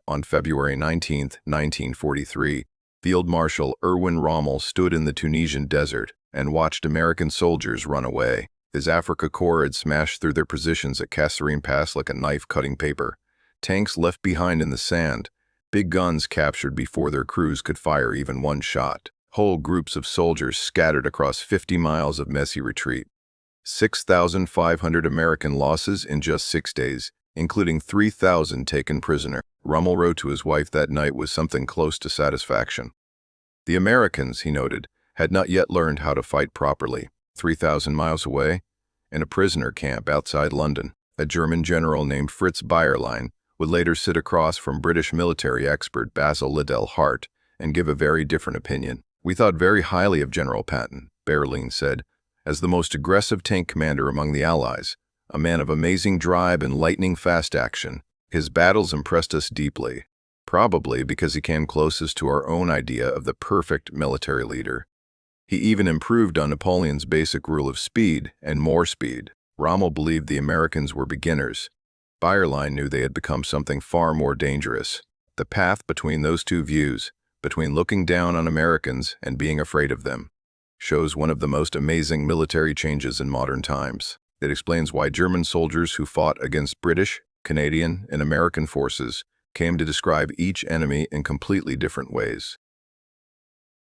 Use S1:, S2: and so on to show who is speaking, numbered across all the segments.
S1: On February 19, 1943, Field Marshal Erwin Rommel stood in the Tunisian desert and watched American soldiers run away. His Afrika Korps had smashed through their positions at Kasserine Pass like a knife cutting paper. Tanks left behind in the sand, big guns captured before their crews could fire even one shot. Whole groups of soldiers scattered across 50 miles of messy retreat. 6,500 American losses in just 6 days, including 3,000 taken prisoner. Rommel wrote to his wife that night with something close to satisfaction. The Americans, he noted, had not yet learned how to fight properly. 3,000 miles away, in a prisoner camp outside London, a German general named Fritz Bayerlein would later sit across from British military expert Basil Liddell Hart and give a very different opinion. "We thought very highly of General Patton," Bayerlein said, "as the most aggressive tank commander among the Allies, a man of amazing drive and lightning-fast action. His battles impressed us deeply, probably because he came closest to our own idea of the perfect military leader. He even improved on Napoleon's basic rule of speed and more speed." Rommel believed the Americans were beginners. Bayerlein knew they had become something far more dangerous. The path between those two views, between looking down on Americans and being afraid of them, shows one of the most amazing military changes in modern times. It explains why German soldiers who fought against British, Canadian, and American forces came to describe each enemy in completely different ways.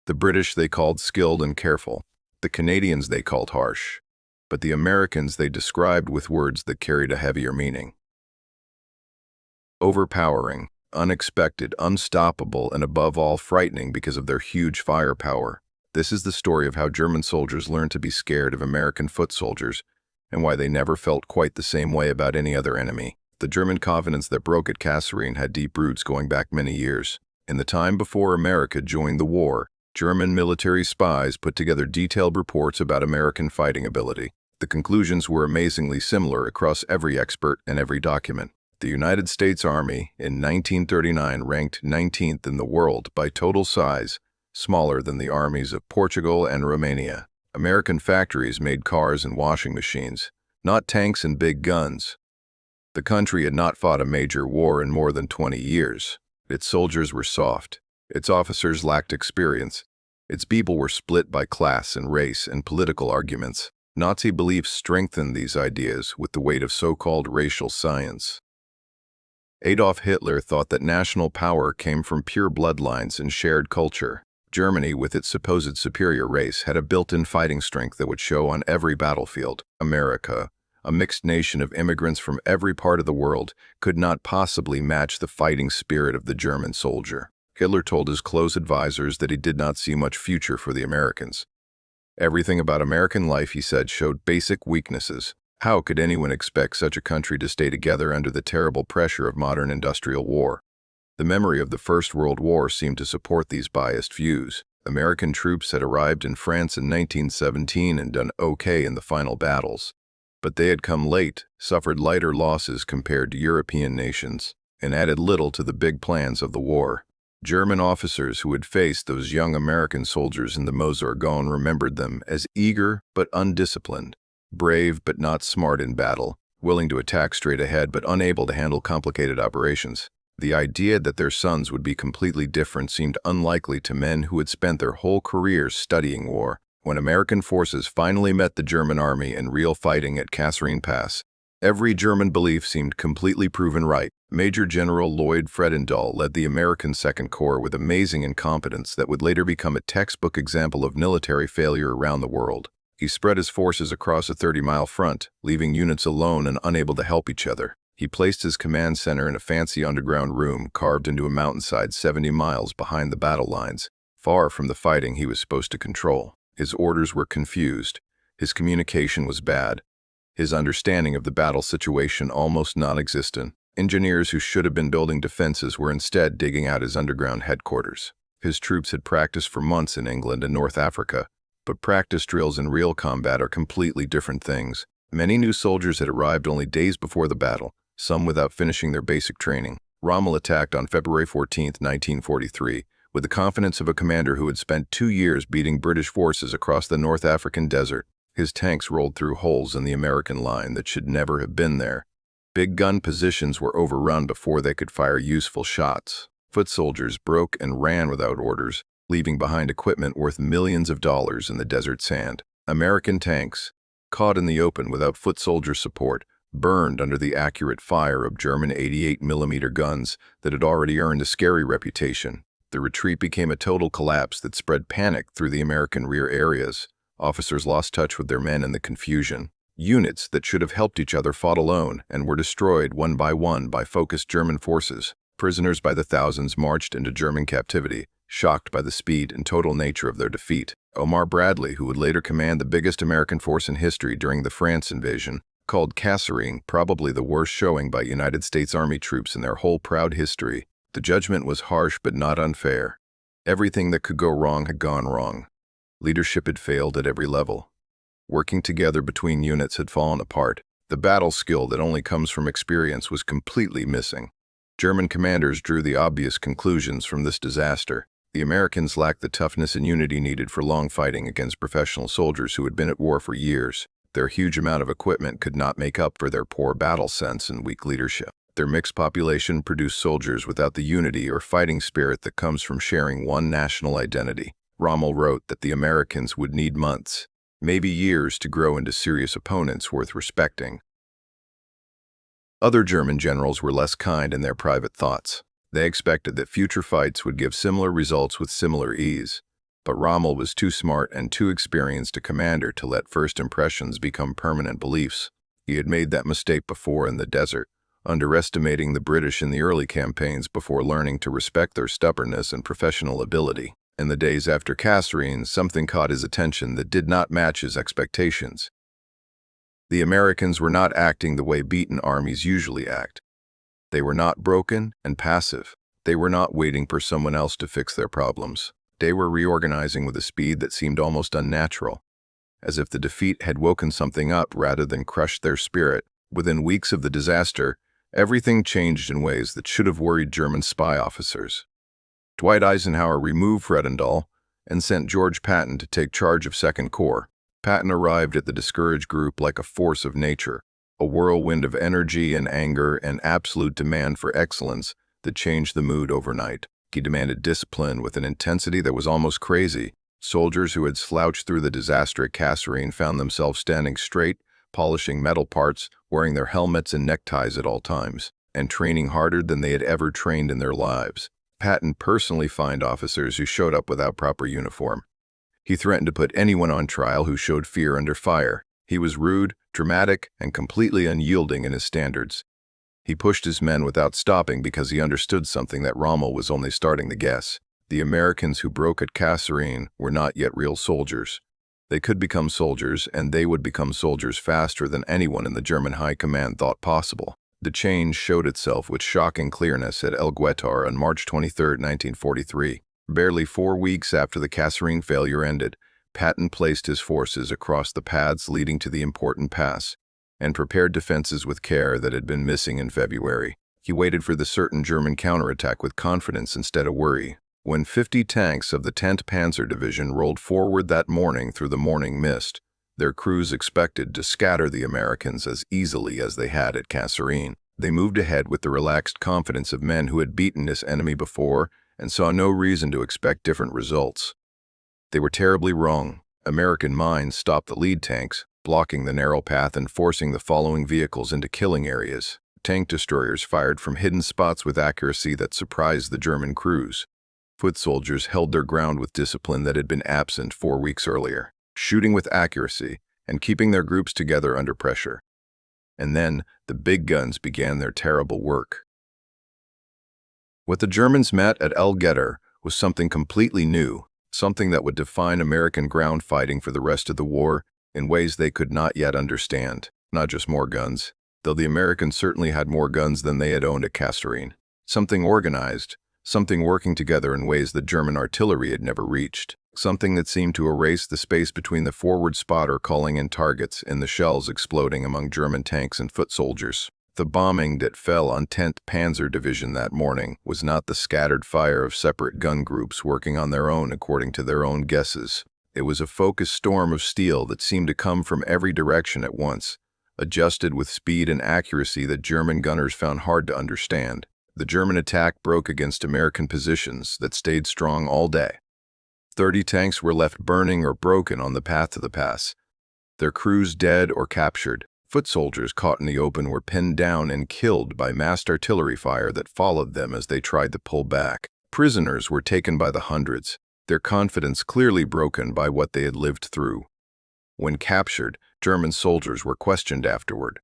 S1: The British they called skilled and careful. The Canadians they called harsh. But the Americans they described with words that carried a heavier meaning. Overpowering, unexpected, unstoppable, and above all frightening because of their huge firepower. This is the story of how German soldiers learned to be scared of American foot soldiers and why they never felt quite the same way about any other enemy. The German confidence that broke at Kasserine had deep roots going back many years. In the time before America joined the war, German military spies put together detailed reports about American fighting ability. The conclusions were amazingly similar across every expert and every document. The United States Army in 1939 ranked 19th in the world by total size, smaller than the armies of Portugal and Romania. American factories made cars and washing machines, not tanks and big guns. The country had not fought a major war in more than 20 years. Its soldiers were soft. Its officers lacked experience. Its people were split by class and race and political arguments. Nazi beliefs strengthened these ideas with the weight of so-called racial science. Adolf Hitler thought that national power came from pure bloodlines and shared culture. Germany, with its supposed superior race, had a built-in fighting strength that would show on every battlefield. America, a mixed nation of immigrants from every part of the world, could not possibly match the fighting spirit of the German soldier. Hitler told his close advisors that he did not see much future for the Americans. Everything about American life, he said, showed basic weaknesses. How could anyone expect such a country to stay together under the terrible pressure of modern industrial war? The memory of the First World War seemed to support these biased views. American troops had arrived in France in 1917 and done okay in the final battles. But they had come late, suffered lighter losses compared to European nations, and added little to the big plans of the war. German officers who had faced those young American soldiers in the Meuse-Argonne remembered them as eager but undisciplined, brave but not smart in battle, willing to attack straight ahead but unable to handle complicated operations. The idea that their sons would be completely different seemed unlikely to men who had spent their whole careers studying war. When American forces finally met the German army in real fighting at Kasserine Pass, every German belief seemed completely proven right. Major General Lloyd Fredendall led the American Second Corps with amazing incompetence that would later become a textbook example of military failure around the world. He spread his forces across a 30-mile front, leaving units alone and unable to help each other. He placed his command center in a fancy underground room carved into a mountainside 70 miles behind the battle lines, far from the fighting he was supposed to control. His orders were confused. His communication was bad. His understanding of the battle situation almost non-existent. Engineers who should have been building defenses were instead digging out his underground headquarters. His troops had practiced for months in England and North Africa, but practice drills and real combat are completely different things. Many new soldiers had arrived only days before the battle, some without finishing their basic training. Rommel attacked on February 14, 1943, with the confidence of a commander who had spent 2 years beating British forces across the North African desert. His tanks rolled through holes in the American line that should never have been there. Big gun positions were overrun before they could fire useful shots. Foot soldiers broke and ran without orders, leaving behind equipment worth millions of dollars in the desert sand. American tanks, caught in the open without foot soldier support, burned under the accurate fire of German 88mm guns that had already earned a scary reputation. The retreat became a total collapse that spread panic through the American rear areas. Officers lost touch with their men in the confusion. Units that should have helped each other fought alone and were destroyed one by focused German forces. Prisoners by the thousands marched into German captivity, shocked by the speed and total nature of their defeat. Omar Bradley, who would later command the biggest American force in history during the France invasion, called Kasserine probably the worst showing by United States Army troops in their whole proud history. The judgment was harsh but not unfair. Everything that could go wrong had gone wrong. Leadership had failed at every level. Working together between units had fallen apart. The battle skill that only comes from experience was completely missing. German commanders drew the obvious conclusions from this disaster. The Americans lacked the toughness and unity needed for long fighting against professional soldiers who had been at war for years. Their huge amount of equipment could not make up for their poor battle sense and weak leadership. Their mixed population produced soldiers without the unity or fighting spirit that comes from sharing one national identity. Rommel wrote that the Americans would need months, maybe years, to grow into serious opponents worth respecting. Other German generals were less kind in their private thoughts. They expected that future fights would give similar results with similar ease. But Rommel was too smart and too experienced a commander to let first impressions become permanent beliefs. He had made that mistake before in the desert, underestimating the British in the early campaigns before learning to respect their stubbornness and professional ability. In the days after Kasserine, something caught his attention that did not match his expectations. The Americans were not acting the way beaten armies usually act. They were not broken and passive. They were not waiting for someone else to fix their problems. They were reorganizing with a speed that seemed almost unnatural, as if the defeat had woken something up rather than crushed their spirit. Within weeks of the disaster, everything changed in ways that should have worried German spy officers. Dwight Eisenhower removed Fredendall and sent George Patton to take charge of Second Corps. Patton arrived at the discouraged group like a force of nature, a whirlwind of energy and anger and absolute demand for excellence that changed the mood overnight. He demanded discipline with an intensity that was almost crazy. Soldiers who had slouched through the disaster at Kasserine found themselves standing straight, polishing metal parts, wearing their helmets and neckties at all times, and training harder than they had ever trained in their lives. Patton personally fined officers who showed up without proper uniform. He threatened to put anyone on trial who showed fear under fire. He was rude, dramatic, and completely unyielding in his standards. He pushed his men without stopping because he understood something that Rommel was only starting to guess. The Americans who broke at Kasserine were not yet real soldiers. They could become soldiers, and they would become soldiers faster than anyone in the German high command thought possible. The change showed itself with shocking clearness at Guettar on March 23, 1943. Barely 4 weeks after the Kasserine failure ended, Patton placed his forces across the paths leading to the important pass and prepared defenses with care that had been missing in February. He waited for the certain German counterattack with confidence instead of worry. When 50 tanks of the 10th Panzer Division rolled forward that morning through the morning mist, their crews expected to scatter the Americans as easily as they had at Kasserine. They moved ahead with the relaxed confidence of men who had beaten this enemy before and saw no reason to expect different results. They were terribly wrong. American mines stopped the lead tanks, blocking the narrow path and forcing the following vehicles into killing areas. Tank destroyers fired from hidden spots with accuracy that surprised the German crews. Foot soldiers held their ground with discipline that had been absent 4 weeks earlier, shooting with accuracy and keeping their groups together under pressure. And then the big guns began their terrible work. What the Germans met at Guettar was something completely new, something that would define American ground fighting for the rest of the war in ways they could not yet understand. Not just more guns, though the Americans certainly had more guns than they had owned at Kasserine. Something organized, something working together in ways that German artillery had never reached. Something that seemed to erase the space between the forward spotter calling in targets and the shells exploding among German tanks and foot soldiers. The bombing that fell on 10th Panzer Division that morning was not the scattered fire of separate gun groups working on their own according to their own guesses. It was a focused storm of steel that seemed to come from every direction at once, adjusted with speed and accuracy that German gunners found hard to understand. The German attack broke against American positions that stayed strong all day. 30 tanks were left burning or broken on the path to the pass, their crews dead or captured. Foot soldiers caught in the open were pinned down and killed by massed artillery fire that followed them as they tried to pull back. Prisoners were taken by the hundreds, their confidence clearly broken by what they had lived through. When captured, German soldiers were questioned afterward.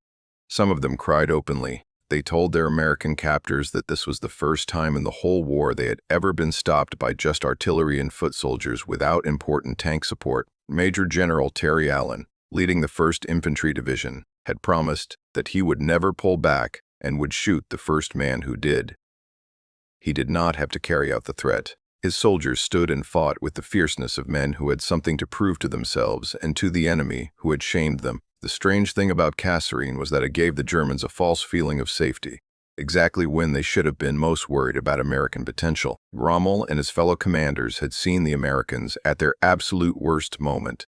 S1: Some of them cried openly. They told their American captors that this was the first time in the whole war they had ever been stopped by just artillery and foot soldiers without important tank support. Major General Terry Allen, leading the 1st Infantry Division, had promised that he would never pull back and would shoot the first man who did. He did not have to carry out the threat. His soldiers stood and fought with the fierceness of men who had something to prove to themselves and to the enemy who had shamed them. The strange thing about Kasserine was that it gave the Germans a false feeling of safety, exactly when they should have been most worried about American potential. Rommel and his fellow commanders had seen the Americans at their absolute worst moment.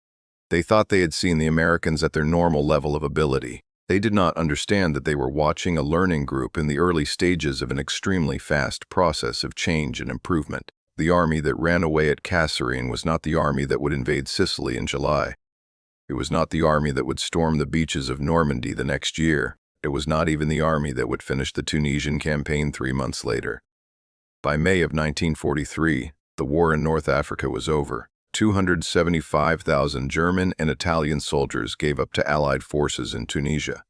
S1: They thought they had seen the Americans at their normal level of ability. They did not understand that they were watching a learning group in the early stages of an extremely fast process of change and improvement. The army that ran away at Kasserine was not the army that would invade Sicily in July. It was not the army that would storm the beaches of Normandy the next year. It was not even the army that would finish the Tunisian campaign 3 months later. By May of 1943, the war in North Africa was over. 275,000 German and Italian soldiers gave up to Allied forces in Tunisia,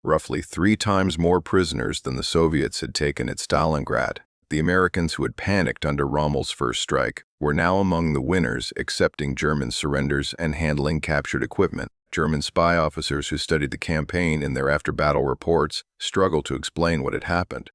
S1: roughly 3 times more prisoners than the Soviets had taken at Stalingrad. The Americans who had panicked under Rommel's first strike were now among the winners, accepting German surrenders and handling captured equipment. German spy officers who studied the campaign in their after-battle reports struggled to explain what had happened.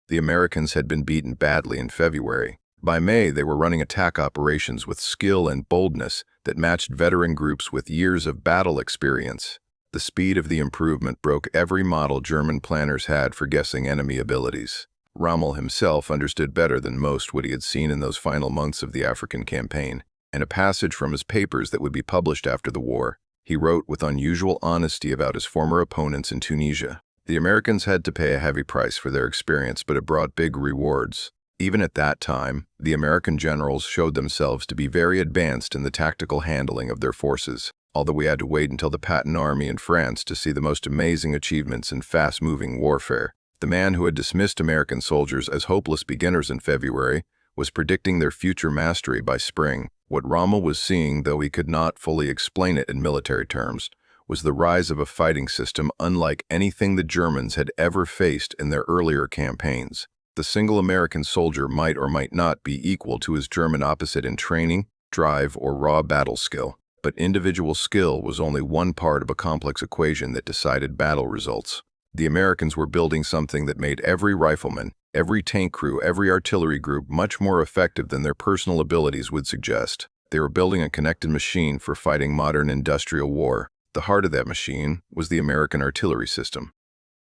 S1: The Americans had been beaten badly in February. By May, they were running attack operations with skill and boldness that matched veteran groups with years of battle experience. The speed of the improvement broke every model German planners had for guessing enemy abilities. Rommel himself understood better than most what he had seen in those final months of the African campaign. In a passage from his papers that would be published after the war, he wrote with unusual honesty about his former opponents in Tunisia. The Americans had to pay a heavy price for their experience, but it brought big rewards. Even at that time, the American generals showed themselves to be very advanced in the tactical handling of their forces, although we had to wait until the Patton army in France to see the most amazing achievements in fast-moving warfare. The man who had dismissed American soldiers as hopeless beginners in February was predicting their future mastery by spring. What Rommel was seeing, though he could not fully explain it in military terms, was the rise of a fighting system unlike anything the Germans had ever faced in their earlier campaigns. The single American soldier might or might not be equal to his German opposite in training, drive, or raw battle skill, but individual skill was only one part of a complex equation that decided battle results. The Americans were building something that made every rifleman, every tank crew, every artillery group much more effective than their personal abilities would suggest. They were building a connected machine for fighting modern industrial war. The heart of that machine was the American artillery system.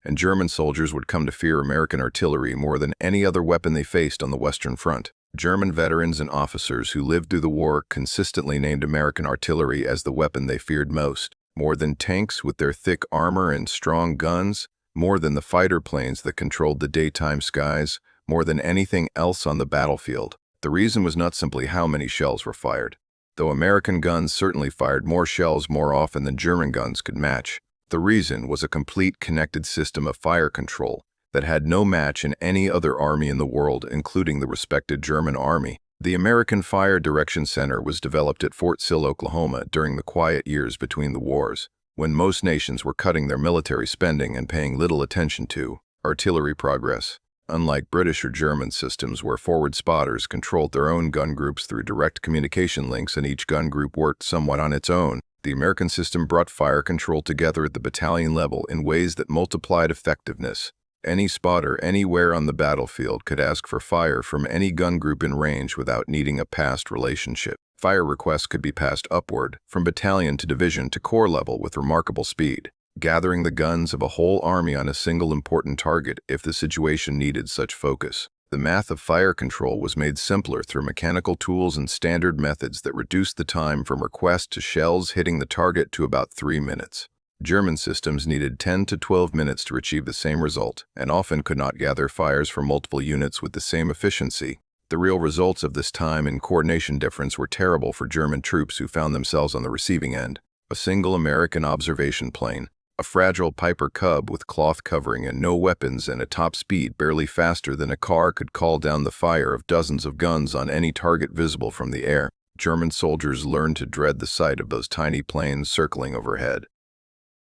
S1: And German soldiers would come to fear American artillery more than any other weapon they faced on the Western Front. German veterans and officers who lived through the war consistently named American artillery as the weapon they feared most. More than tanks with their thick armor and strong guns, more than the fighter planes that controlled the daytime skies, more than anything else on the battlefield. The reason was not simply how many shells were fired, though American guns certainly fired more shells more often than German guns could match. The reason was a complete connected system of fire control that had no match in any other army in the world, including the respected German army. The American Fire Direction Center was developed at Fort Sill, Oklahoma during the quiet years between the wars, when most nations were cutting their military spending and paying little attention to artillery progress. Unlike British or German systems where forward spotters controlled their own gun groups through direct communication links and each gun group worked somewhat on its own, the American system brought fire control together at the battalion level in ways that multiplied effectiveness. Any spotter anywhere on the battlefield could ask for fire from any gun group in range without needing a past relationship. Fire requests could be passed upward, from battalion to division to corps level with remarkable speed, gathering the guns of a whole army on a single important target if the situation needed such focus. The math of fire control was made simpler through mechanical tools and standard methods that reduced the time from request to shells hitting the target to about 3 minutes. German systems needed 10 to 12 minutes to achieve the same result, and often could not gather fires from multiple units with the same efficiency. The real results of this time and coordination difference were terrible for German troops who found themselves on the receiving end. A single American observation plane, a fragile Piper Cub with cloth covering and no weapons and a top speed barely faster than a car, could call down the fire of dozens of guns on any target visible from the air. German soldiers learned to dread the sight of those tiny planes circling overhead.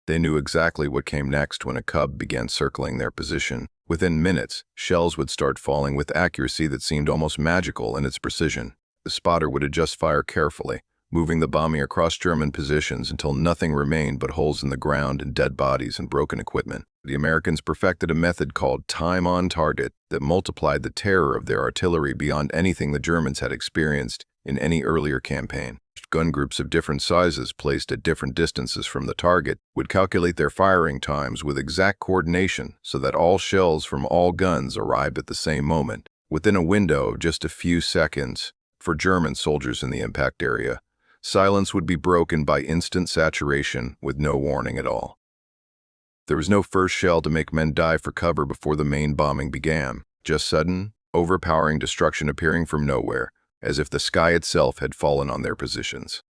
S1: They knew exactly what came next when a Cub began circling their position. Within minutes, shells would start falling with accuracy that seemed almost magical in its precision. The spotter would adjust fire carefully, moving the bombing across German positions until nothing remained but holes in the ground and dead bodies and broken equipment. The Americans perfected a method called time on target that multiplied the terror of their artillery beyond anything the Germans had experienced in any earlier campaign. Gun groups of different sizes placed at different distances from the target would calculate their firing times with exact coordination so that all shells from all guns arrived at the same moment, within a window of just a few seconds. For German soldiers in the impact area, silence would be broken by instant saturation with no warning at all. There was no first shell to make men dive for cover before the main bombing began, just sudden, overpowering destruction appearing from nowhere, as if the sky itself had fallen on their positions.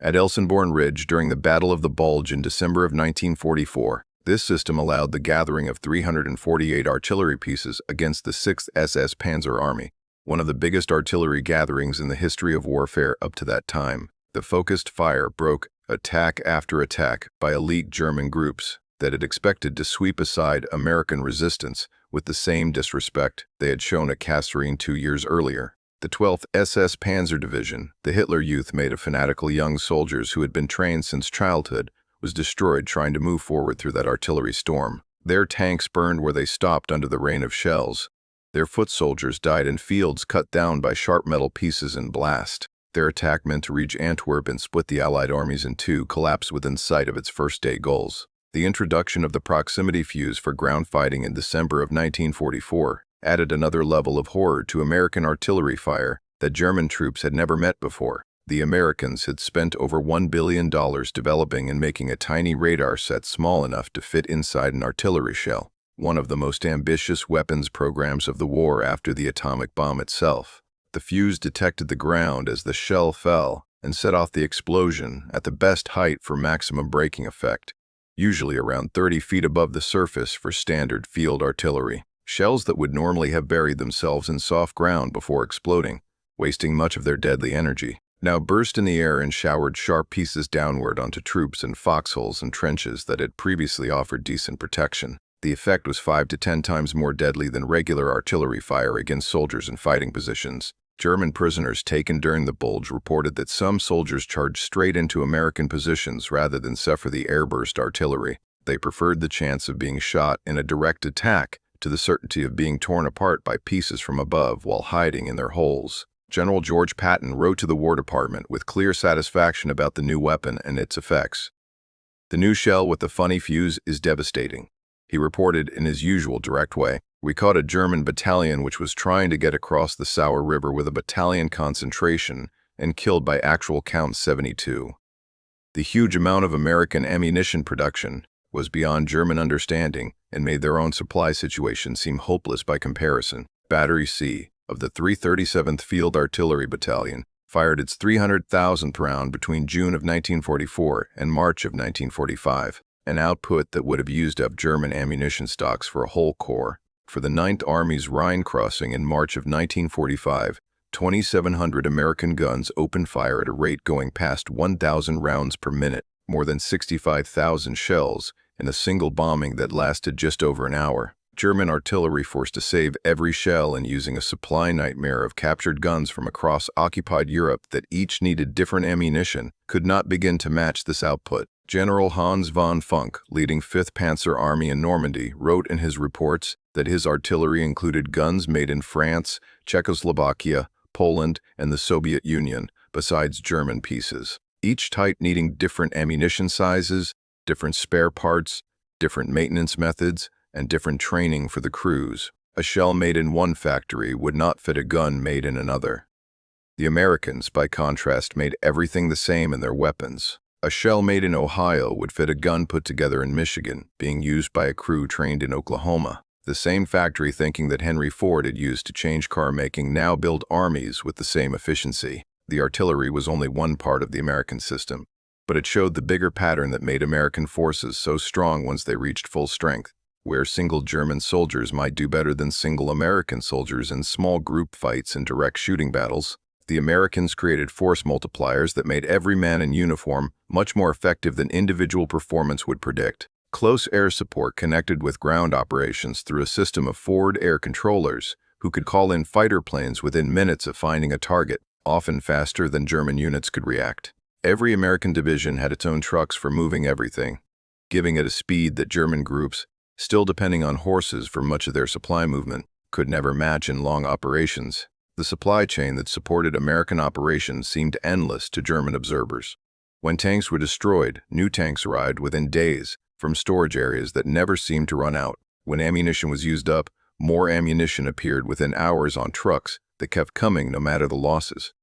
S1: At Elsenborn Ridge during the Battle of the Bulge in December of 1944, this system allowed the gathering of 348 artillery pieces against the 6th SS Panzer Army, one of the biggest artillery gatherings in the history of warfare up to that time. The focused fire broke attack after attack by elite German groups that had expected to sweep aside American resistance with the same disrespect they had shown at Kasserine 2 years earlier. The 12th SS Panzer Division, the Hitler Youth made of fanatical young soldiers who had been trained since childhood, was destroyed trying to move forward through that artillery storm. Their tanks burned where they stopped under the rain of shells. Their foot soldiers died in fields cut down by sharp metal pieces and blast. Their attack meant to reach Antwerp and split the Allied armies in two collapsed within sight of its first-day goals. The introduction of the proximity fuse for ground fighting in December of 1944 added another level of horror to American artillery fire that German troops had never met before. The Americans had spent over $1 billion developing and making a tiny radar set small enough to fit inside an artillery shell, one of the most ambitious weapons programs of the war after the atomic bomb itself. The fuse detected the ground as the shell fell and set off the explosion at the best height for maximum braking effect, usually around 30 feet above the surface for standard field artillery. Shells that would normally have buried themselves in soft ground before exploding, wasting much of their deadly energy, now burst in the air and showered sharp pieces downward onto troops in foxholes and trenches that had previously offered decent protection. The effect was 5 to 10 times more deadly than regular artillery fire against soldiers in fighting positions. German prisoners taken during the Bulge reported that some soldiers charged straight into American positions rather than suffer the airburst artillery. They preferred the chance of being shot in a direct attack to the certainty of being torn apart by pieces from above while hiding in their holes. General George Patton wrote to the War Department with clear satisfaction about the new weapon and its effects. "The new shell with the funny fuse is devastating," he reported in his usual direct way. "We caught a German battalion which was trying to get across the Sauer River with a battalion concentration and killed by actual count 72. The huge amount of American ammunition production was beyond German understanding and made their own supply situation seem hopeless by comparison. Battery C of the 337th Field Artillery Battalion fired its 300,000th round between June of 1944 and March of 1945, an output that would have used up German ammunition stocks for a whole corps. For the 9th Army's Rhine crossing in March of 1945, 2,700 American guns opened fire at a rate going past 1,000 rounds per minute, more than 65,000 shells, in a single bombing that lasted just over an hour. German artillery forced to save every shell and using a supply nightmare of captured guns from across occupied Europe that each needed different ammunition, could not begin to match this output. General Hans von Funk, leading 5th Panzer Army in Normandy, wrote in his reports that his artillery included guns made in France, Czechoslovakia, Poland, and the Soviet Union, besides German pieces, each type needing different ammunition sizes, different spare parts, different maintenance methods, and different training for the crews. A shell made in one factory would not fit a gun made in another. The Americans, by contrast, made everything the same in their weapons. A shell made in Ohio would fit a gun put together in Michigan, being used by a crew trained in Oklahoma. The same factory thinking that Henry Ford had used to change car making now build armies with the same efficiency. The artillery was only one part of the American system, but it showed the bigger pattern that made American forces so strong once they reached full strength. Where single German soldiers might do better than single American soldiers in small group fights and direct shooting battles, the Americans created force multipliers that made every man in uniform much more effective than individual performance would predict. Close air support connected with ground operations through a system of forward air controllers who could call in fighter planes within minutes of finding a target, often faster than German units could react. Every American division had its own trucks for moving everything, giving it a speed that German groups, still depending on horses for much of their supply movement, could never match in long operations. The supply chain that supported American operations seemed endless to German observers. When tanks were destroyed, new tanks arrived within days from storage areas that never seemed to run out. When ammunition was used up, more ammunition appeared within hours on trucks that kept coming no matter the losses.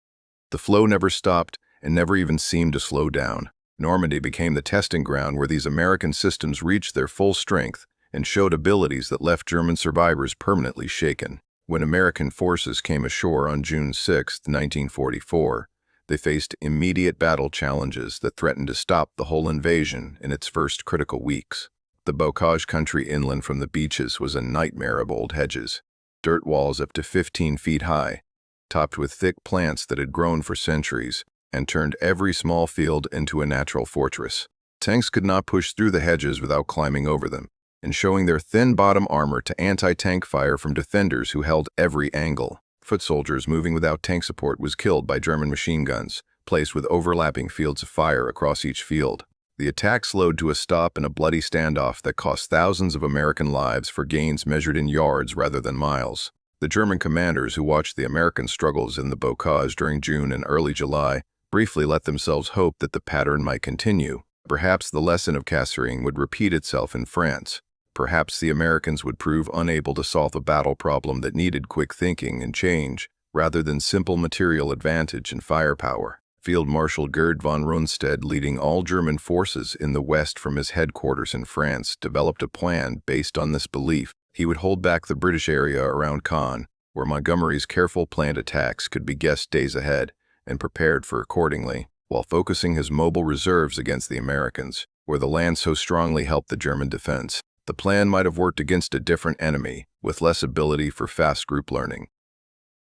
S1: The flow never stopped and never even seemed to slow down. Normandy became the testing ground where these American systems reached their full strength and showed abilities that left German survivors permanently shaken. When American forces came ashore on June 6, 1944, they faced immediate battle challenges that threatened to stop the whole invasion in its first critical weeks. The bocage country inland from the beaches was a nightmare of old hedges, dirt walls up to 15 feet high, topped with thick plants that had grown for centuries and turned every small field into a natural fortress. Tanks could not push through the hedges without climbing over them and showing their thin bottom armor to anti-tank fire from defenders who held every angle. Foot soldiers moving without tank support was killed by German machine guns, placed with overlapping fields of fire across each field. The attack slowed to a stop in a bloody standoff that cost thousands of American lives for gains measured in yards rather than miles. The German commanders who watched the American struggles in the bocage during June and early July briefly let themselves hope that the pattern might continue. Perhaps the lesson of Kasserine would repeat itself in France. Perhaps the Americans would prove unable to solve a battle problem that needed quick thinking and change, rather than simple material advantage and firepower. Field Marshal Gerd von Rundstedt, leading all German forces in the West from his headquarters in France, developed a plan based on this belief. He would hold back the British area around Caen, where Montgomery's careful planned attacks could be guessed days ahead and prepared for accordingly, while focusing his mobile reserves against the Americans, where the land so strongly helped the German defense. The plan might have worked against a different enemy, with less ability for fast group learning.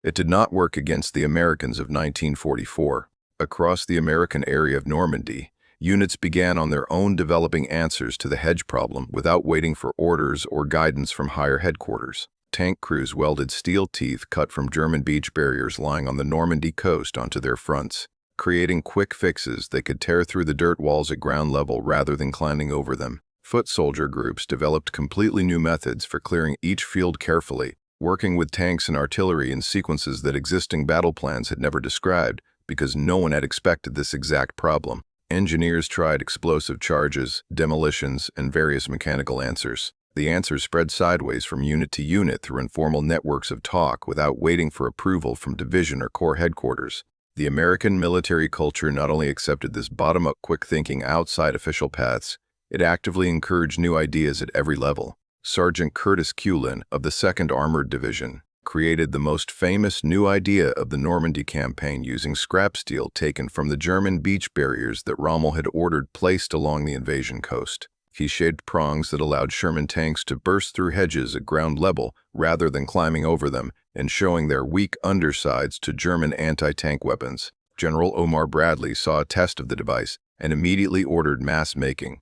S1: It did not work against the Americans of 1944. Across the American area of Normandy, units began on their own developing answers to the hedge problem without waiting for orders or guidance from higher headquarters. Tank crews welded steel teeth cut from German beach barriers lying on the Normandy coast onto their fronts, creating quick fixes that could tear through the dirt walls at ground level rather than climbing over them. Foot soldier groups developed completely new methods for clearing each field carefully, working with tanks and artillery in sequences that existing battle plans had never described, because no one had expected this exact problem. Engineers tried explosive charges, demolitions, and various mechanical answers. The answers spread sideways from unit to unit through informal networks of talk without waiting for approval from division or corps headquarters. The American military culture not only accepted this bottom-up quick thinking outside official paths, it actively encouraged new ideas at every level. Sergeant Curtis Cullen of the 2nd Armored Division created the most famous new idea of the Normandy campaign using scrap steel taken from the German beach barriers that Rommel had ordered placed along the invasion coast. He shaped prongs that allowed Sherman tanks to burst through hedges at ground level rather than climbing over them and showing their weak undersides to German anti-tank weapons. General Omar Bradley saw a test of the device and immediately ordered mass making.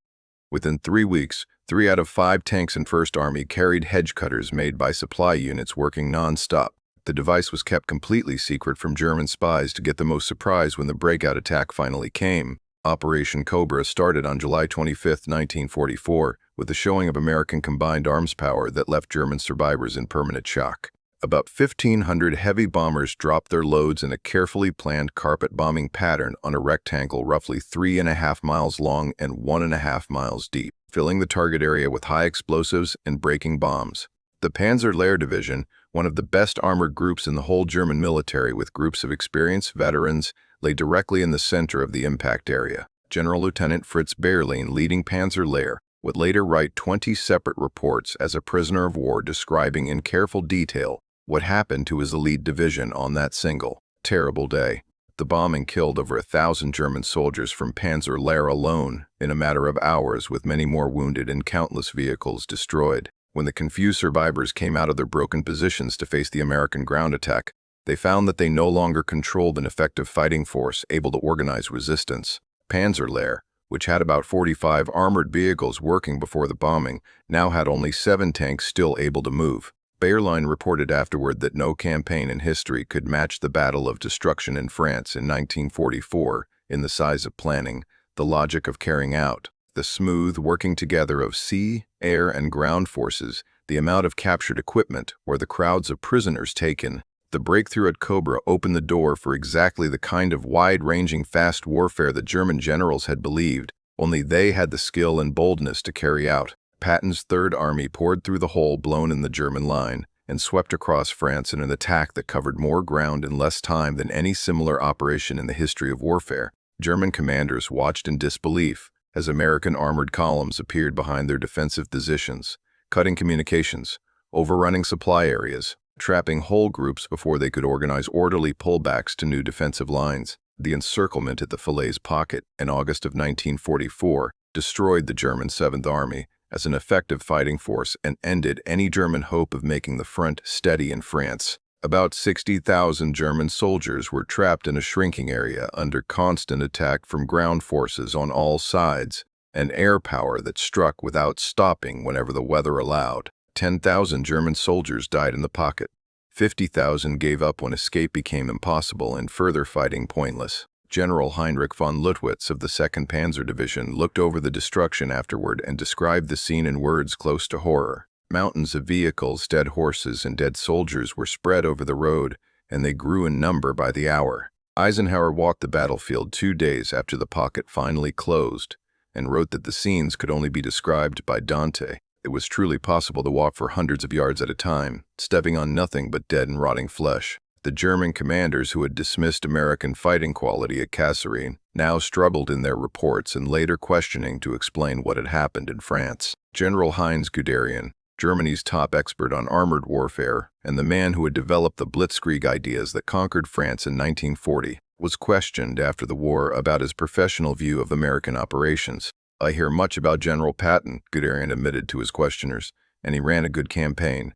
S1: Within 3 weeks, 3 out of 5 tanks in 1st Army carried hedge cutters made by supply units working non-stop. The device was kept completely secret from German spies to get the most surprise when the breakout attack finally came. Operation Cobra started on July 25, 1944, with the showing of American combined arms power that left German survivors in permanent shock. About 1,500 heavy bombers dropped their loads in a carefully planned carpet bombing pattern on a rectangle roughly 3.5 miles long and 1.5 miles deep, filling the target area with high explosives and breaking bombs. The Panzer Lehr Division, one of the best armored groups in the whole German military with groups of experienced veterans, lay directly in the center of the impact area. General Lieutenant Fritz Berlin, leading Panzer Lehr, would later write 20 separate reports as a prisoner of war describing in careful detail what happened to his elite division on that single, terrible day. The bombing killed over 1,000 German soldiers from Panzer Lehr alone in a matter of hours, with many more wounded and countless vehicles destroyed. When the confused survivors came out of their broken positions to face the American ground attack, they found that they no longer controlled an effective fighting force able to organize resistance. Panzer Lehr, which had about 45 armored vehicles working before the bombing, now had only 7 tanks still able to move. Berlin reported afterward that no campaign in history could match the Battle of Destruction in France in 1944 in the size of planning, the logic of carrying out, the smooth working together of sea, air, and ground forces, the amount of captured equipment, or the crowds of prisoners taken. The breakthrough at Cobra opened the door for exactly the kind of wide-ranging fast warfare that German generals had believed only they had the skill and boldness to carry out. Patton's Third Army poured through the hole blown in the German line and swept across France in an attack that covered more ground in less time than any similar operation in the history of warfare. German commanders watched in disbelief as American armored columns appeared behind their defensive positions, cutting communications, overrunning supply areas, trapping whole groups before they could organize orderly pullbacks to new defensive lines. The encirclement at the Falaise Pocket in August of 1944 destroyed the German Seventh Army as an effective fighting force and ended any German hope of making the front steady in France. About 60,000 German soldiers were trapped in a shrinking area under constant attack from ground forces on all sides and air power that struck without stopping whenever the weather allowed. 10,000 German soldiers died in the pocket. 50,000 gave up when escape became impossible and further fighting pointless. General Heinrich von Luttwitz of the 2nd Panzer Division looked over the destruction afterward and described the scene in words close to horror. Mountains of vehicles, dead horses, and dead soldiers were spread over the road, and they grew in number by the hour. Eisenhower walked the battlefield 2 days after the pocket finally closed and wrote that the scenes could only be described by Dante. It was truly possible to walk for hundreds of yards at a time, stepping on nothing but dead and rotting flesh. The German commanders who had dismissed American fighting quality at Kasserine now struggled in their reports and later questioning to explain what had happened in France. General Heinz Guderian, Germany's top expert on armored warfare and the man who had developed the blitzkrieg ideas that conquered France in 1940, was questioned after the war about his professional view of American operations. "I hear much about General Patton," Guderian admitted to his questioners, "and he ran a good campaign.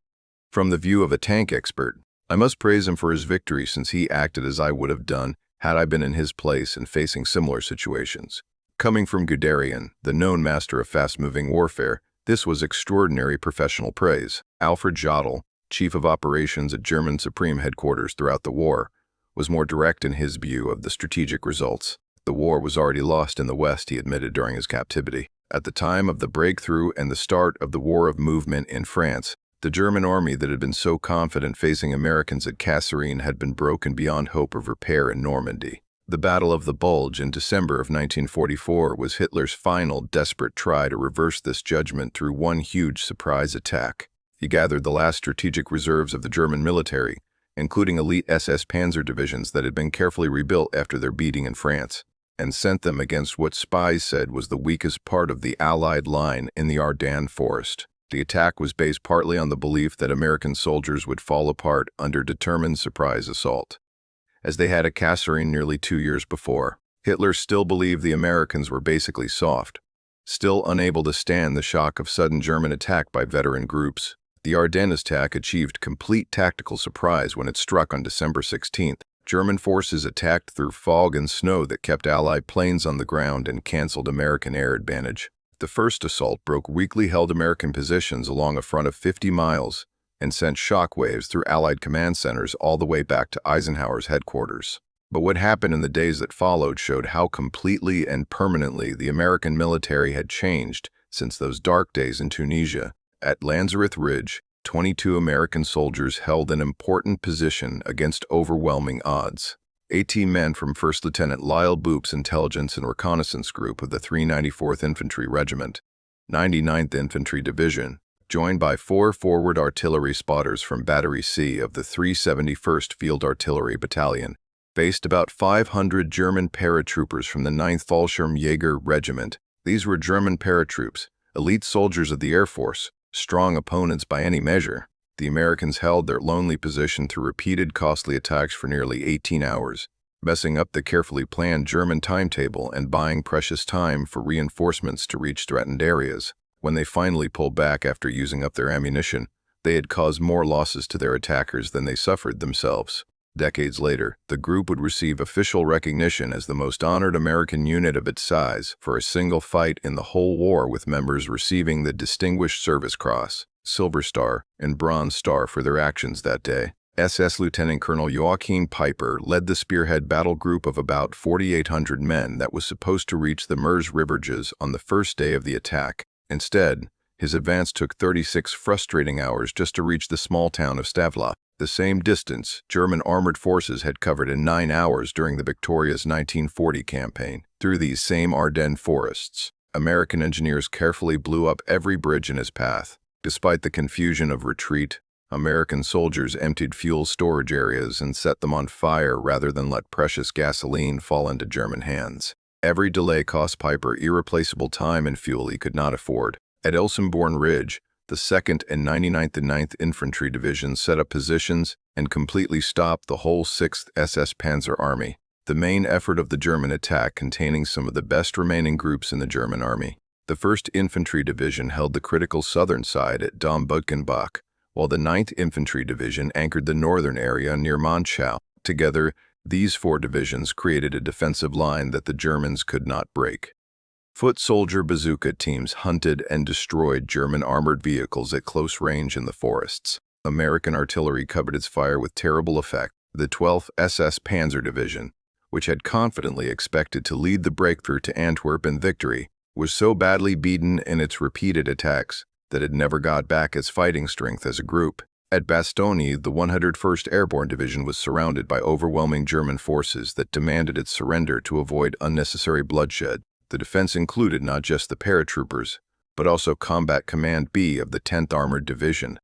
S1: From the view of a tank expert, I must praise him for his victory, since he acted as I would have done had I been in his place and facing similar situations." Coming from Guderian, the known master of fast-moving warfare, this was extraordinary professional praise. Alfred Jodl, chief of operations at German Supreme Headquarters throughout the war, was more direct in his view of the strategic results. The war was already lost in the West, he admitted during his captivity. At the time of the breakthrough and the start of the War of Movement in France, the German army that had been so confident facing Americans at Kasserine had been broken beyond hope of repair in Normandy. The Battle of the Bulge in December of 1944 was Hitler's final desperate try to reverse this judgment through one huge surprise attack. He gathered the last strategic reserves of the German military, including elite SS Panzer divisions that had been carefully rebuilt after their beating in France, and sent them against what spies said was the weakest part of the Allied line in the Ardennes forest. The attack was based partly on the belief that American soldiers would fall apart under determined surprise assault, as they had at Kasserine nearly 2 years before. Hitler still believed the Americans were basically soft, still unable to stand the shock of sudden German attack by veteran groups. The Ardennes attack achieved complete tactical surprise when it struck on December 16th. German forces attacked through fog and snow that kept Allied planes on the ground and canceled American air advantage. The first assault broke weakly held American positions along a front of 50 miles and sent shockwaves through Allied command centers all the way back to Eisenhower's headquarters. But what happened in the days that followed showed how completely and permanently the American military had changed since those dark days in Tunisia. At Lanzerith Ridge, 22 American soldiers held an important position against overwhelming odds. 18 men from First Lieutenant Lyle Boop's Intelligence and Reconnaissance Group of the 394th Infantry Regiment, 99th Infantry Division, joined by 4 forward artillery spotters from Battery C of the 371st Field Artillery Battalion, based about 500 German paratroopers from the 9th Fallschirmjäger Regiment. These were German paratroops, elite soldiers of the Air Force, strong opponents by any measure. The Americans held their lonely position through repeated costly attacks for nearly 18 hours, messing up the carefully planned German timetable and buying precious time for reinforcements to reach threatened areas. When they finally pulled back after using up their ammunition, they had caused more losses to their attackers than they suffered themselves. Decades later, the group would receive official recognition as the most honored American unit of its size for a single fight in the whole war, with members receiving the Distinguished Service Cross, Silver Star, and Bronze Star for their actions that day. SS Lieutenant Colonel Joachim Peiper led the spearhead battle group of about 4,800 men that was supposed to reach the Meuse Riverges on the first day of the attack. Instead, his advance took 36 frustrating hours just to reach the small town of Stavla, the same distance German armored forces had covered in 9 hours during the victorious 1940 campaign. Through these same Ardennes forests, American engineers carefully blew up every bridge in his path. Despite the confusion of retreat, American soldiers emptied fuel storage areas and set them on fire rather than let precious gasoline fall into German hands. Every delay cost Peiper irreplaceable time and fuel he could not afford. At Elsenborn Ridge, the 2nd and 99th and 9th Infantry Divisions set up positions and completely stopped the whole 6th SS Panzer Army, the main effort of the German attack, containing some of the best remaining groups in the German army. The 1st Infantry Division held the critical southern side at Dom-Budgenbach, while the 9th Infantry Division anchored the northern area near Monschau. Together, these 4 divisions created a defensive line that the Germans could not break. Foot soldier bazooka teams hunted and destroyed German armored vehicles at close range in the forests. American artillery covered its fire with terrible effect. The 12th SS Panzer Division, which had confidently expected to lead the breakthrough to Antwerp and victory, was so badly beaten in its repeated attacks that it never got back its fighting strength as a group. At Bastogne, the 101st Airborne Division was surrounded by overwhelming German forces that demanded its surrender to avoid unnecessary bloodshed. The defense included not just the paratroopers, but also Combat Command B of the 10th Armored Division,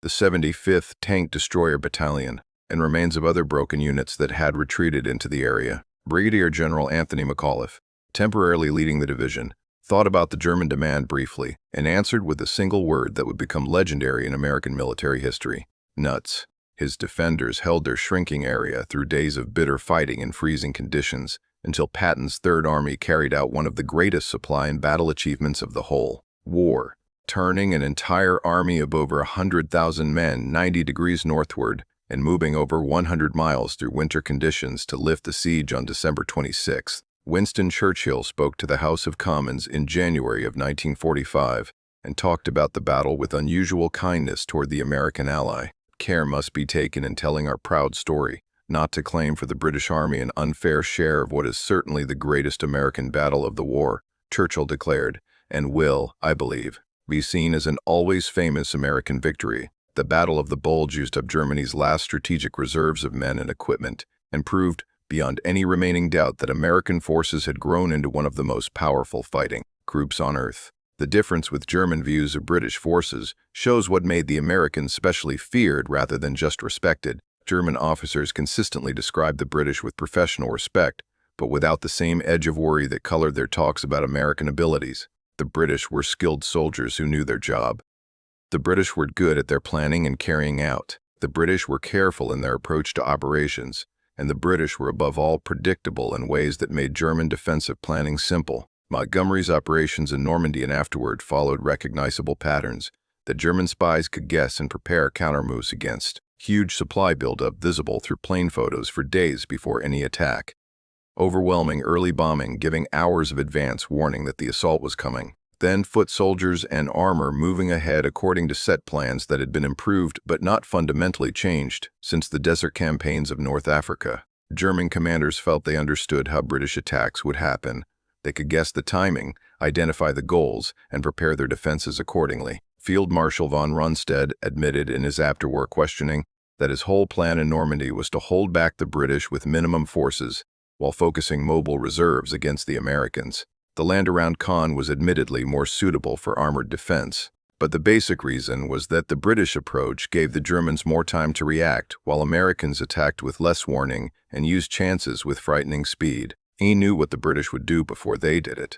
S1: the 75th Tank Destroyer Battalion, and remains of other broken units that had retreated into the area. Brigadier General Anthony McAuliffe, temporarily leading the division, thought about the German demand briefly and answered with a single word that would become legendary in American military history: nuts. His defenders held their shrinking area through days of bitter fighting in freezing conditions until Patton's Third Army carried out one of the greatest supply and battle achievements of the whole war, turning an entire army of over 100,000 men 90 degrees northward and moving over 100 miles through winter conditions to lift the siege on December 26th. Winston Churchill spoke to the House of Commons in January of 1945 and talked about the battle with unusual kindness toward the American ally. Care must be taken in telling our proud story, not to claim for the British Army an unfair share of what is certainly the greatest American battle of the war, Churchill declared, and will, I believe, be seen as an always famous American victory. The Battle of the Bulge used up Germany's last strategic reserves of men and equipment and proved beyond any remaining doubt that American forces had grown into one of the most powerful fighting groups on Earth. The difference with German views of British forces shows what made the Americans specially feared rather than just respected. German officers consistently described the British with professional respect, but without the same edge of worry that colored their talks about American abilities. The British were skilled soldiers who knew their job. The British were good at their planning and carrying out. The British were careful in their approach to operations, and the British were above all predictable in ways that made German defensive planning simple. Montgomery's operations in Normandy and afterward followed recognizable patterns that German spies could guess and prepare countermoves against. Huge supply buildup visible through plane photos for days before any attack. Overwhelming early bombing giving hours of advance warning that the assault was coming. Then foot soldiers and armor moving ahead according to set plans that had been improved but not fundamentally changed since the desert campaigns of North Africa. German commanders felt they understood how British attacks would happen. They could guess the timing, identify the goals, and prepare their defenses accordingly. Field Marshal von Rundstedt admitted in his afterwar questioning that his whole plan in Normandy was to hold back the British with minimum forces while focusing mobile reserves against the Americans. The land around Caen was admittedly more suitable for armored defense, But the basic reason was that the British approach gave the Germans more time to react, while Americans attacked with less warning and used chances with frightening speed. He knew what the British would do before they did it.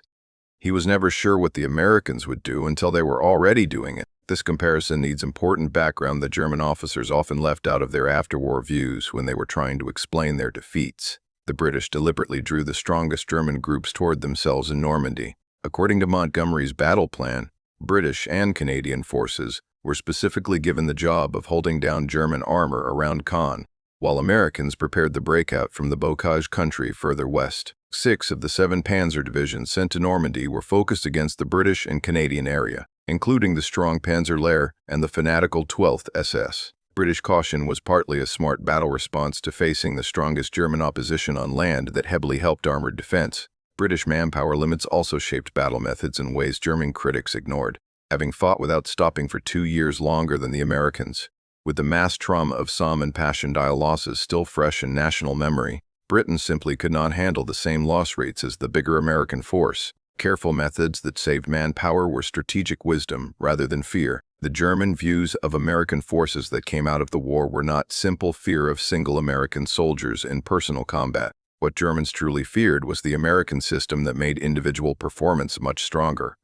S1: He was never sure what the Americans would do until they were already doing it. This comparison needs important background that German officers often left out of their afterwar views when they were trying to explain their defeats. The British deliberately drew the strongest German groups toward themselves in Normandy. According to Montgomery's battle plan, British and Canadian forces were specifically given the job of holding down German armor around Caen, while Americans prepared the breakout from the bocage country further west. 6 of the 7 panzer divisions sent to Normandy were focused against the British and Canadian area, including the strong Panzer Lehr and the fanatical 12th SS. British caution was partly a smart battle response to facing the strongest German opposition on land that heavily helped armored defense. British manpower limits also shaped battle methods in ways German critics ignored, having fought without stopping for 2 years longer than the Americans. With the mass trauma of Somme and Passchendaele losses still fresh in national memory, Britain simply could not handle the same loss rates as the bigger American force. Careful methods that saved manpower were strategic wisdom rather than fear. The German views of American forces that came out of the war were not simple fear of single American soldiers in personal combat. What Germans truly feared was the American system that made individual performance much stronger.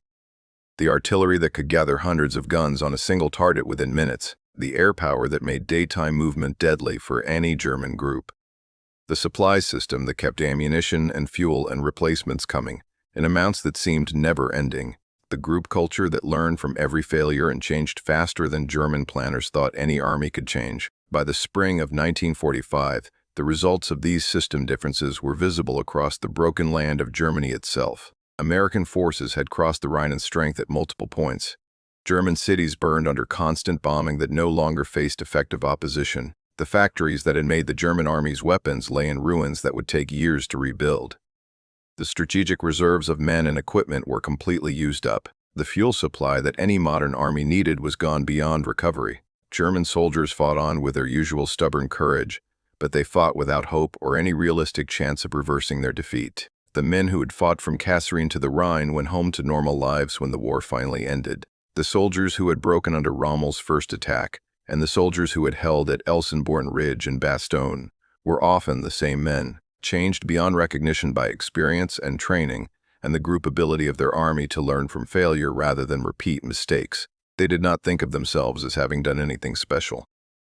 S1: The artillery that could gather hundreds of guns on a single target within minutes. The air power that made daytime movement deadly for any German group. The supply system that kept ammunition and fuel and replacements coming, in amounts that seemed never-ending. The group culture that learned from every failure and changed faster than German planners thought any army could change. By the spring of 1945, the results of these system differences were visible across the broken land of Germany itself. American forces had crossed the Rhine in strength at multiple points. German cities burned under constant bombing that no longer faced effective opposition. The factories that had made the German army's weapons lay in ruins that would take years to rebuild. The strategic reserves of men and equipment were completely used up. The fuel supply that any modern army needed was gone beyond recovery. German soldiers fought on with their usual stubborn courage, but they fought without hope or any realistic chance of reversing their defeat. The men who had fought from Kasserine to the Rhine went home to normal lives when the war finally ended. The soldiers who had broken under Rommel's first attack, and the soldiers who had held at Elsenborn Ridge and Bastogne, were often the same men, changed beyond recognition by experience and training, and the group ability of their army to learn from failure rather than repeat mistakes. They did not think of themselves as having done anything special.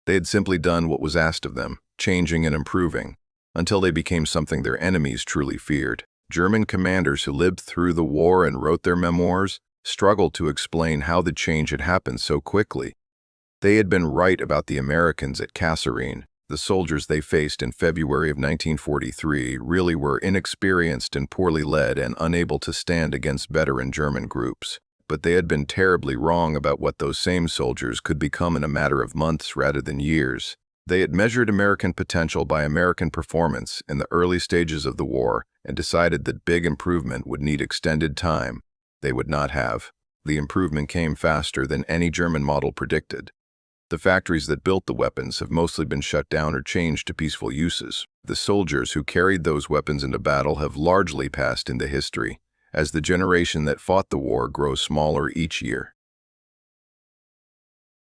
S1: They had simply done what was asked of them, changing and improving, until they became something their enemies truly feared. German commanders who lived through the war and wrote their memoirs struggled to explain how the change had happened so quickly. They had been right about the Americans at Kasserine. The soldiers they faced in February of 1943 really were inexperienced and poorly led and unable to stand against veteran German groups. But they had been terribly wrong about what those same soldiers could become in a matter of months rather than years. They had measured American potential by American performance in the early stages of the war and decided that big improvement would need extended time. They would not have. The improvement came faster than any German model predicted. The factories that built the weapons have mostly been shut down or changed to peaceful uses. The soldiers who carried those weapons into battle have largely passed into history, as the generation that fought the war grows smaller each year.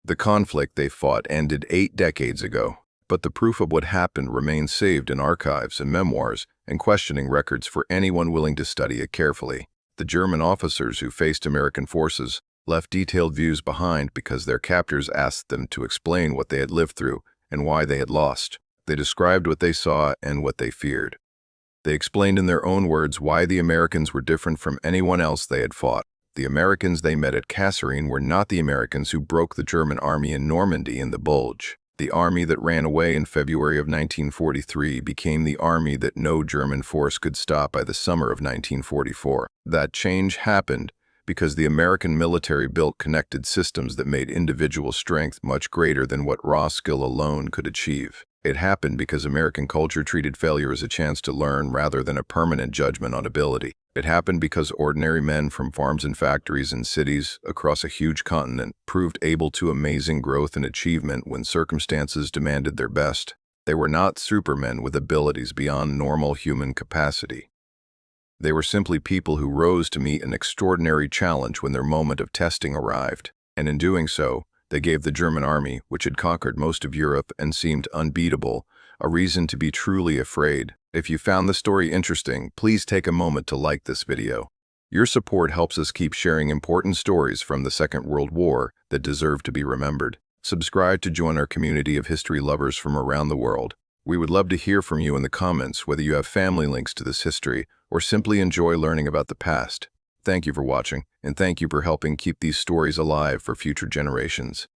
S1: The conflict they fought ended 8 decades ago, but the proof of what happened remains saved in archives and memoirs and questioning records for anyone willing to study it carefully. The German officers who faced American forces left detailed views behind because their captors asked them to explain what they had lived through and why they had lost. They described what they saw and what they feared. They explained in their own words why the Americans were different from anyone else they had fought. The Americans they met at Kasserine were not the Americans who broke the German army in Normandy in the Bulge. The army that ran away in February of 1943 became the army that no German force could stop by the summer of 1944. That change happened because the American military built connected systems that made individual strength much greater than what raw skill alone could achieve. It happened because American culture treated failure as a chance to learn rather than a permanent judgment on ability. It happened because ordinary men from farms and factories and cities across a huge continent proved able to amazing growth and achievement when circumstances demanded their best. They were not supermen with abilities beyond normal human capacity. They were simply people who rose to meet an extraordinary challenge when their moment of testing arrived. and in doing so, they gave the German army, which had conquered most of Europe and seemed unbeatable, a reason to be truly afraid. If you found the story interesting, please take a moment to like this video. Your support helps us keep sharing important stories from the Second World War that deserve to be remembered. Subscribe to join our community of history lovers from around the world. We would love to hear from you in the comments, whether you have family links to this history or simply enjoy learning about the past. Thank you for watching, and thank you for helping keep these stories alive for future generations.